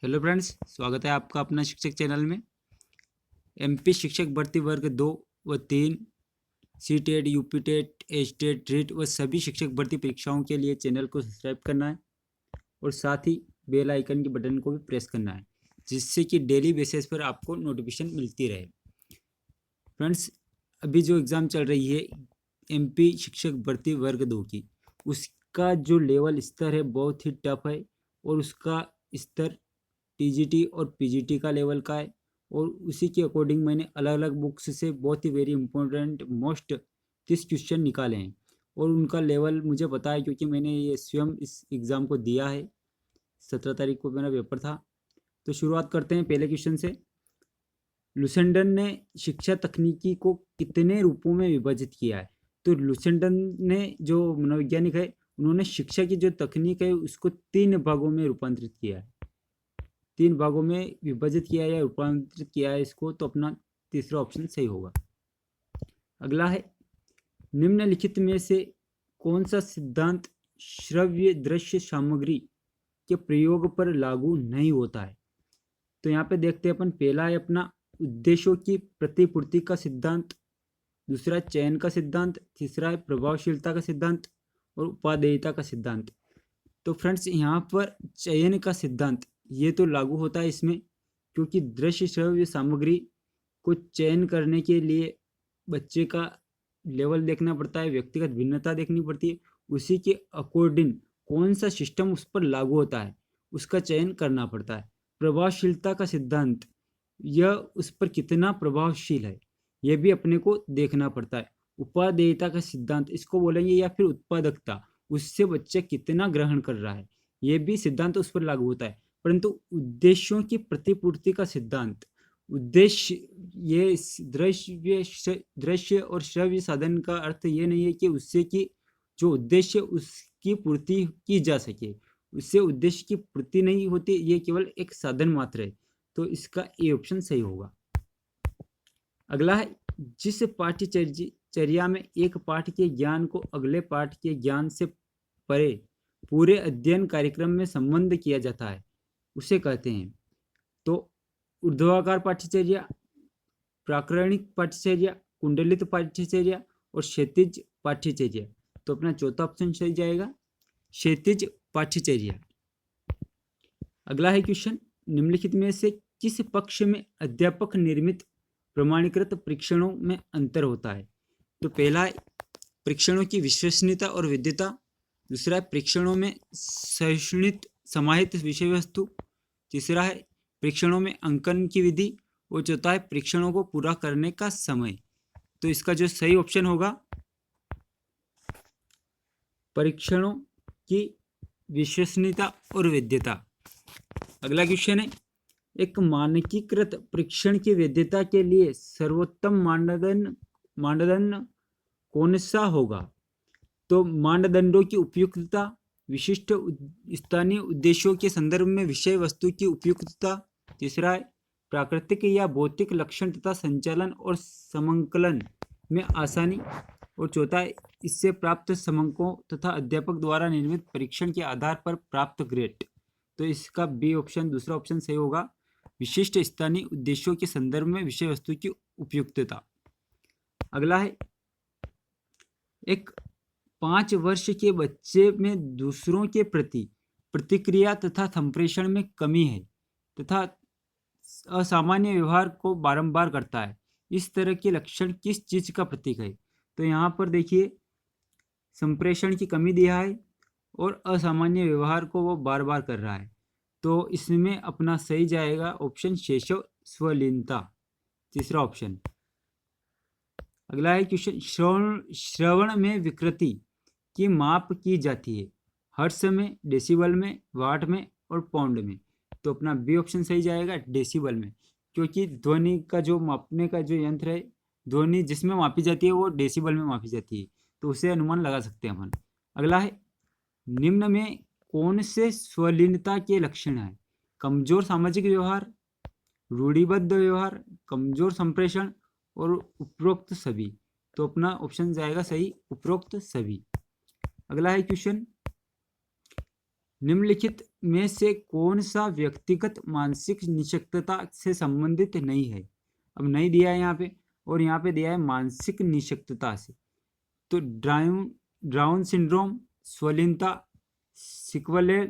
Hello friends, स्वागत है आपका अपना शिक्षक चैनल में। एमपी शिक्षक भर्ती वर्ग 2 व 3, C TET, UP TET, H TET, REET व सभी शिक्षक भर्ती परीक्षाओं के लिए चैनल को सब्सक्राइब करना है और साथ ही बेल आइकन के बटन को भी प्रेस करना है, जिससे कि डेली बेसिस पर आपको नोटिफिकेशन मिलती रहे। फ्रेंड्स, अभी जो एग्ज़ाम चल रही है एमपी शिक्षक भर्ती वर्ग 2 की, उसका जो लेवल स्तर है बहुत ही टफ है और उसका स्तर टीजीटी और पीजीटी का लेवल का है। और उसी के अकॉर्डिंग मैंने अलग अलग बुक्स से बहुत ही वेरी इंपॉर्टेंट मोस्ट 30 क्वेश्चन निकाले हैं और उनका लेवल मुझे पता है क्योंकि मैंने ये स्वयं इस एग्ज़ाम को दिया है। 17 तारीख को मेरा पेपर था। तो शुरुआत करते हैं पहले क्वेश्चन से। लुसेंडन ने शिक्षा तकनीकी को कितने रूपों में विभाजित किया है? तो लुसेंडन ने जो मनोवैज्ञानिक है, उन्होंने शिक्षा की जो तकनीक है उसको 3 भागों में रूपांतरित किया है। 3 भागों में विभाजित किया या रूपांतरित किया है इसको। तो अपना तीसरा ऑप्शन सही होगा। अगला है, निम्नलिखित में से कौन सा सिद्धांत श्रव्य दृश्य सामग्री के प्रयोग पर लागू नहीं होता है? तो यहाँ पे देखते हैं अपन। पहला है अपना उद्देश्यों की प्रतिपूर्ति का सिद्धांत, दूसरा चयन का सिद्धांत, तीसरा है प्रभावशीलता का सिद्धांत और उपादेयता का सिद्धांत। तो फ्रेंड्स, यहाँ पर चयन का सिद्धांत ये तो लागू होता है इसमें, क्योंकि दृश्य श्रव्य सामग्री को चयन करने के लिए बच्चे का लेवल देखना पड़ता है, व्यक्तिगत भिन्नता देखनी पड़ती है, उसी के अकॉर्डिंग कौन सा सिस्टम उस पर लागू होता है उसका चयन करना पड़ता है। प्रभावशीलता का सिद्धांत, यह उस पर कितना प्रभावशील है यह भी अपने को देखना पड़ता है। उपादेयता का सिद्धांत इसको बोलेंगे, या फिर उत्पादकता, उससे बच्चा कितना ग्रहण कर रहा है यह भी सिद्धांत उस पर लागू होता है। परंतु उद्देश्यों की प्रतिपूर्ति का सिद्धांत, उद्देश्य ये दृश्य और श्रव्य साधन का अर्थ ये नहीं है कि उससे कि जो उद्देश्य उसकी पूर्ति की जा सके, उससे उद्देश्य की पूर्ति नहीं होती, ये केवल एक साधन मात्र है। तो इसका ए ऑप्शन सही होगा। अगला है, जिस पाठ्यचर्या में एक पाठ के ज्ञान को अगले पाठ के ज्ञान से परे पूरे अध्ययन कार्यक्रम में संबंध किया जाता है उसे कहते हैं। तो ऊर्ध्वाकार पाठ्यचर्या, प्राकरणिक पाठ्यचर्या, कुंडलित पाठ्यचर्या और क्षैतिज पाठ्यचर्या। तो अपना चौथा ऑप्शन सही जाएगा, क्षैतिज पाठ्यचर्या। अगला है क्वेश्चन, निम्नलिखित में से किस पक्ष में अध्यापक निर्मित प्रमाणीकृत परीक्षणों में अंतर होता है? तो पहला है परीक्षणों की विश्वसनीयता और वैधता, दूसरा है परीक्षणों में सहिष्णुत समाहित विषय वस्तु, तीसरा है परीक्षणों में अंकन की विधि और चौथा है परीक्षणों को पूरा करने का समय। तो इसका जो सही ऑप्शन होगा, परीक्षणों की विश्वसनीयता और वैधता। अगला क्वेश्चन है, एक मानकीकृत परीक्षण की वैधता के लिए सर्वोत्तम मानदंड कौन सा होगा? तो मानदंडों की उपयुक्तता, विशिष्ट स्थानीय उद्देश्यों के संदर्भ में विषय वस्तु की उपयुक्तता, तीसरा है प्राकृतिक या भौतिक लक्षण तथा संचालन और समंकलन में आसानी, और चौथा है इससे प्राप्त समंकों तथा अध्यापक द्वारा निर्मित परीक्षण के आधार पर प्राप्त ग्रेड। तो इसका बी ऑप्शन, दूसरा ऑप्शन सही होगा, विशिष्ट स्थानीय उद्देश्यों के संदर्भ में विषय वस्तु की उपयुक्तता। अगला है, एक 5 वर्ष के बच्चे में दूसरों के प्रति प्रतिक्रिया तथा संप्रेषण में कमी है तथा असामान्य व्यवहार को बारंबार करता है, इस तरह के लक्षण किस चीज का प्रतीक है? तो यहाँ पर देखिए, संप्रेषण की कमी दिया है और असामान्य व्यवहार को वो बार बार कर रहा है। तो इसमें अपना सही जाएगा ऑप्शन शेषव स्वलीनता, तीसरा ऑप्शन। अगला है क्वेश्चन, श्रवण में विकृति की माप की जाती है हर्ट्ज में, डेसिबल में, वाट में और पाउंड में। तो अपना बी ऑप्शन सही जाएगा, डेसिबल में, क्योंकि ध्वनि का जो मापने का जो यंत्र है, ध्वनि जिसमें मापी जाती है वो डेसिबल में मापी जाती है, तो उसे अनुमान लगा सकते हैं अपन। अगला है, निम्न में कौन से स्वलीनता के लक्षण है? कमजोर सामाजिक व्यवहार, रूढ़िबद्ध व्यवहार, कमजोर संप्रेषण और उपरोक्त सभी। तो अपना ऑप्शन जाएगा सही, उपरोक्त सभी। अगला है क्वेश्चन, निम्नलिखित में से कौन सा व्यक्तिगत मानसिक निःशक्तता से संबंधित नहीं है? अब नहीं दिया है यहाँ पे, और यहाँ पे दिया है मानसिक निःशक्तता से। तो डाउन सिंड्रोम, स्वलीनता, सिकल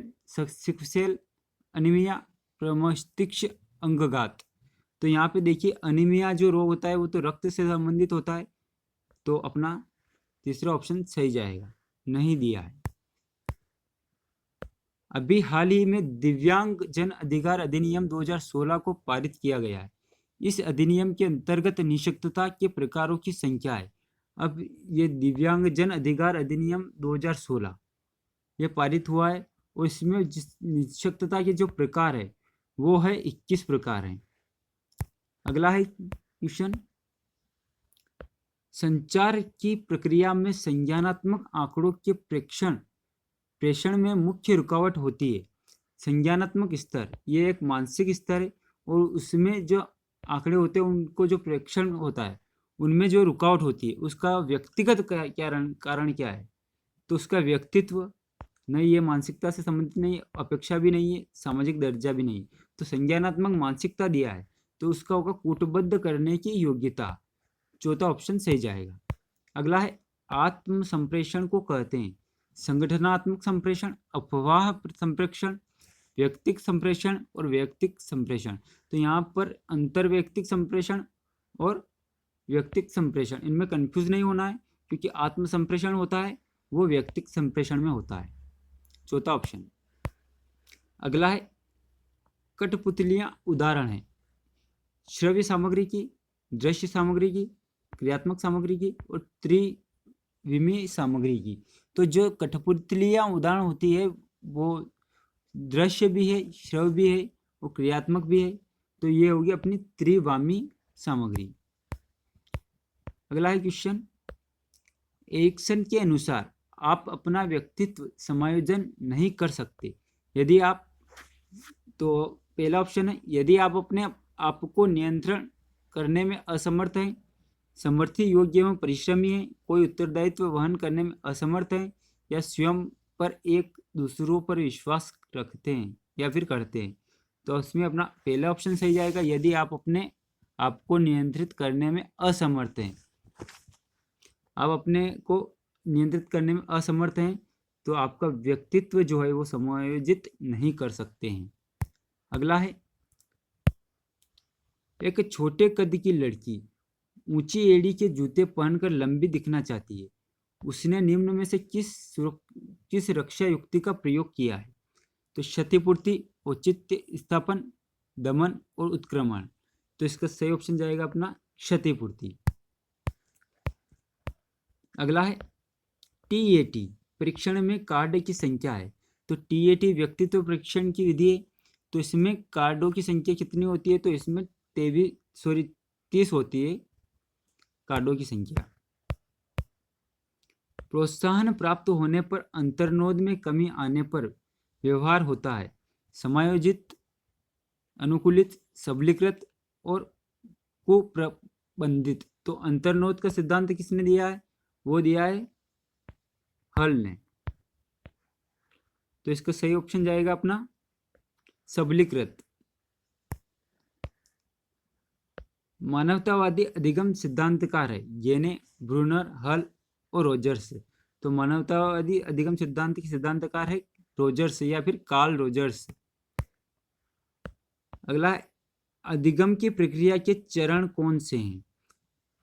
अनीमिया, प्रमस्तिष्क अंगघात। तो यहाँ पे देखिए अनीमिया जो रोग होता है वो तो रक्त से संबंधित होता है, तो अपना तीसरा ऑप्शन सही जाएगा, नहीं दिया है। अभी हाल ही में दिव्यांग जन अधिकार अधिनियम 2016 को पारित किया गया है। इस अधिनियम के अंतर्गत निःशक्तता के प्रकारों की संख्या है। अब ये दिव्यांग जन अधिकार अधिनियम 2016 ये पारित हुआ है, और इसमें जिस निःशक्तता के जो प्रकार है वो है 21 प्रकार हैं। अगला है क्वेश्चन, संचार की प्रक्रिया में संज्ञानात्मक आंकड़ों के प्रेषण में मुख्य रुकावट होती है। संज्ञानात्मक स्तर ये एक मानसिक स्तर है, और उसमें जो आंकड़े होते हैं उनको जो प्रेषण होता है उनमें जो रुकावट होती है उसका व्यक्तिगत कारण क्या है? तो उसका व्यक्तित्व नहीं, ये मानसिकता से संबंधित नहीं, अपेक्षा भी नहीं है, सामाजिक दर्जा भी नहीं। तो संज्ञानात्मक मानसिकता दिया है तो उसका होगा कूटबद्ध करने की योग्यता, चौथा ऑप्शन सही जाएगा। अगला है आत्म संप्रेषण को कहते हैं संगठनात्मक संप्रेषण, अफवाह संप्रेषण, व्यक्तिक संप्रेषण और व्यक्तिक संप्रेषण। तो यहाँ पर अंतर्व्यक्तिक संप्रेषण और व्यक्तिक संप्रेषण इनमें कंफ्यूज नहीं होना है, क्योंकि आत्म संप्रेषण होता है वो व्यक्तिक संप्रेषण में होता है, चौथा ऑप्शन। अगला है कठपुतलियां उदाहरण है श्रव्य सामग्री की, दृश्य सामग्री की, क्रियात्मक सामग्री की और त्रिविमीय सामग्री की। तो जो कठपुतलियां उदाहरण होती है वो दृश्य भी है, श्रव्य भी है और क्रियात्मक भी है, तो ये होगी अपनी त्रिवामी सामग्री। अगला है क्वेश्चन, एरिक्सन के अनुसार आप अपना व्यक्तित्व समायोजन नहीं कर सकते यदि आप, तो पहला ऑप्शन है यदि आप अपने आप को नियंत्रण करने में असमर्थ हैं, समर्थी योग्य एवं परिश्रमी हैं, कोई उत्तरदायित्व वहन करने में असमर्थ हैं, या स्वयं पर एक दूसरों पर विश्वास रखते हैं या फिर करते हैं। तो उसमें अपना पहला ऑप्शन सही जाएगा, यदि आप अपने आप को नियंत्रित करने में असमर्थ हैं, आप अपने को नियंत्रित करने में असमर्थ हैं, तो आपका व्यक्तित्व जो है वो समायोजित नहीं कर सकते हैं। अगला है एक छोटे कद की लड़की ऊंची एड़ी के जूते पहनकर लंबी दिखना चाहती है, उसने निम्न में से किस रक्षा युक्ति का प्रयोग किया है? तो क्षतिपूर्ति, औचित्य स्थापन, दमन और उत्क्रमण। तो इसका सही ऑप्शन जाएगा अपना क्षतिपूर्ति। अगला है टीएटी परीक्षण में कार्ड की संख्या है। तो टीएटी व्यक्तित्व परीक्षण की विधि है, तो इसमें कार्डों की संख्या कितनी होती है? तो इसमें 30 होती है कार्डों की संख्या। प्रोत्साहन प्राप्त होने पर अंतर्नोद में कमी आने पर व्यवहार होता है समायोजित, अनुकूलित, सबलीकृत और कुप्रबंधित। तो अंतर्नोद का सिद्धांत किसने दिया है? वो दिया है हल ने। तो इसका सही ऑप्शन जाएगा अपना सबलीकृत। मानवतावादी अधिगम सिद्धांतकार है येने, ब्रूनर, हल और रोजर्स। तो मानवतावादी अधिगम सिद्धांत के सिद्धांतकार है रोजर्स या फिर कार्ल रोजर्स। अगला अधिगम की प्रक्रिया के चरण कौन से हैं?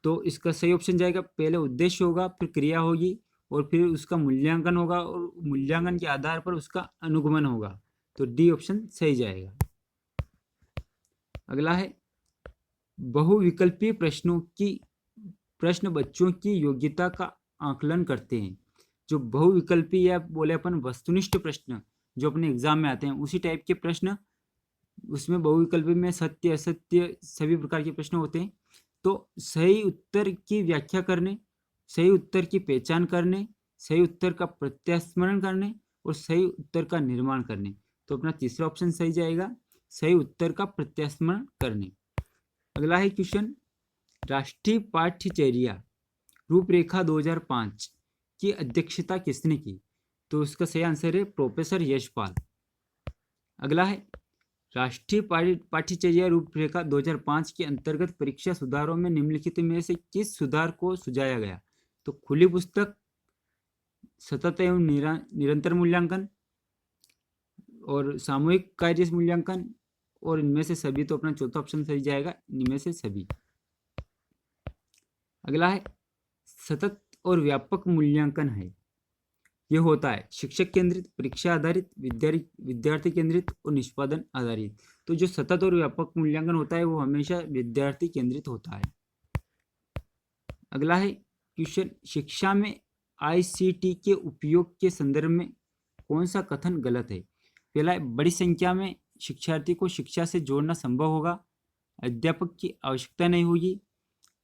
तो इसका सही ऑप्शन जाएगा पहले उद्देश्य होगा, फिर क्रिया होगी और फिर उसका मूल्यांकन होगा, और मूल्यांकन के आधार पर उसका अनुगमन होगा। तो डी ऑप्शन सही जाएगा। अगला है बहुविकल्पीय प्रश्न बच्चों की योग्यता का आकलन करते हैं। जो बहुविकल्पी या बोले अपन वस्तुनिष्ठ प्रश्न जो अपने एग्जाम में आते हैं उसी टाइप के प्रश्न, उसमें बहुविकल्पी में सत्य असत्य सभी प्रकार के प्रश्न होते हैं। तो सही उत्तर की व्याख्या करने, सही उत्तर की पहचान करने, सही उत्तर का प्रत्यास्मरण करने और सही उत्तर का निर्माण करने। तो अपना तीसरा ऑप्शन सही जाएगा, सही उत्तर का प्रत्यास्मरण करने। अगला है क्वेश्चन, राष्ट्रीय पाठ्यचर्या रूपरेखा 2005 की अध्यक्षता किसने की? तो उसका सही आंसर है प्रोफेसर यशपाल। अगला है राष्ट्रीय पाठ्यचर्या रूपरेखा 2005 के अंतर्गत परीक्षा सुधारों में निम्नलिखित में से किस सुधार को सुझाया गया? तो खुली पुस्तक, सतत एवं निरंतर मूल्यांकन और सामूहिक कार्य मूल्यांकन, और इनमें से सभी। तो अपना चौथा ऑप्शन सही जाएगा, इनमें से सभी। अगला है सतत और व्यापक मूल्यांकन है, ये होता है शिक्षक केंद्रित, परीक्षा आधारित, विद्यार्थी केंद्रित और निष्पादन आधारित। तो जो सतत और व्यापक मूल्यांकन होता है वो हमेशा विद्यार्थी केंद्रित होता है। अगला है क्वेश्चन, शिक्षा में ICT के उपयोग के संदर्भ में कौन सा कथन गलत है? पहला है बड़ी संख्या में शिक्षार्थी को शिक्षा से जोड़ना संभव होगा, अध्यापक की आवश्यकता नहीं होगी,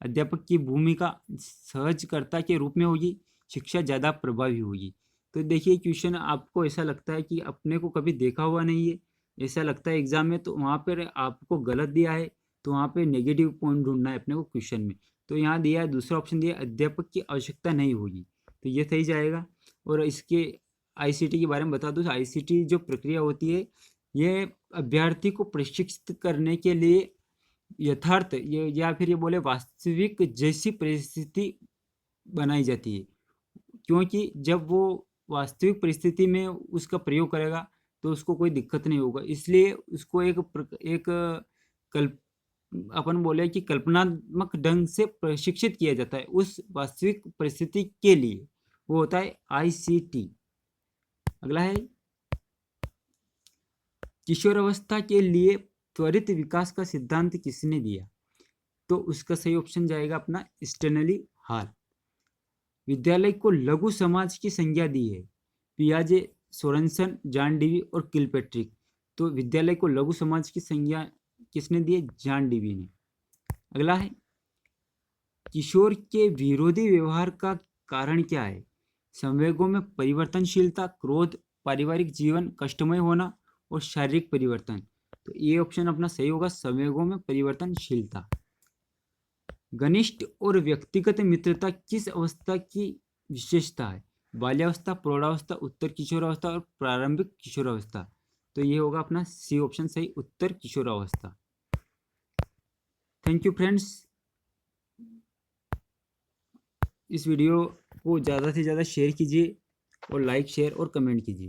अध्यापक की भूमिका सहजकर्ता के रूप में होगी, शिक्षा ज़्यादा प्रभावी होगी। तो देखिए क्वेश्चन आपको ऐसा लगता है कि अपने को कभी देखा हुआ नहीं है, ऐसा लगता है एग्जाम में, तो वहाँ पर आपको गलत दिया है, तो वहाँ पे नेगेटिव पॉइंट ढूंढना है अपने को क्वेश्चन में। तो यहाँ दिया है, दूसरा ऑप्शन दिया अध्यापक की आवश्यकता नहीं होगी, तो ये सही जाएगा। और इसके ICT के बारे में बता दूँ, ICT जो प्रक्रिया होती है ये अभ्यर्थी को प्रशिक्षित करने के लिए यथार्थ ये या फिर ये बोले वास्तविक जैसी परिस्थिति बनाई जाती है, क्योंकि जब वो वास्तविक परिस्थिति में उसका प्रयोग करेगा तो उसको कोई दिक्कत नहीं होगा, इसलिए उसको एक कल्प अपन बोले कि कल्पनात्मक ढंग से प्रशिक्षित किया जाता है उस वास्तविक परिस्थिति के लिए, वो होता है ICT। अगला है किशोरावस्था के लिए त्वरित विकास का सिद्धांत किसने दिया? तो उसका सही ऑप्शन जाएगा अपना स्टेनली हाल। विद्यालय को लघु समाज की संज्ञा दी है पियाजे, सोरेनसन, जॉन डीवी और किलपैट्रिक। तो विद्यालय को लघु समाज की संज्ञा किसने दी है? जॉन डीवी ने। अगला है किशोर के विरोधी व्यवहार का कारण क्या है? संवेगों में परिवर्तनशीलता, क्रोध, पारिवारिक जीवन कष्टमय होना और शारीरिक परिवर्तन। तो ये ऑप्शन अपना सही होगा, संवेगों में परिवर्तनशीलता। घनिष्ठ और व्यक्तिगत मित्रता किस अवस्था की विशेषता है? बाल्यावस्था, प्रौढ़ावस्था, उत्तर किशोरावस्था और प्रारंभिक किशोरावस्था। तो ये होगा अपना सी ऑप्शन सही, उत्तर किशोरावस्था। थैंक यू फ्रेंड्स, इस वीडियो को ज़्यादा से ज़्यादा शेयर कीजिए और लाइक, शेयर और कमेंट कीजिए।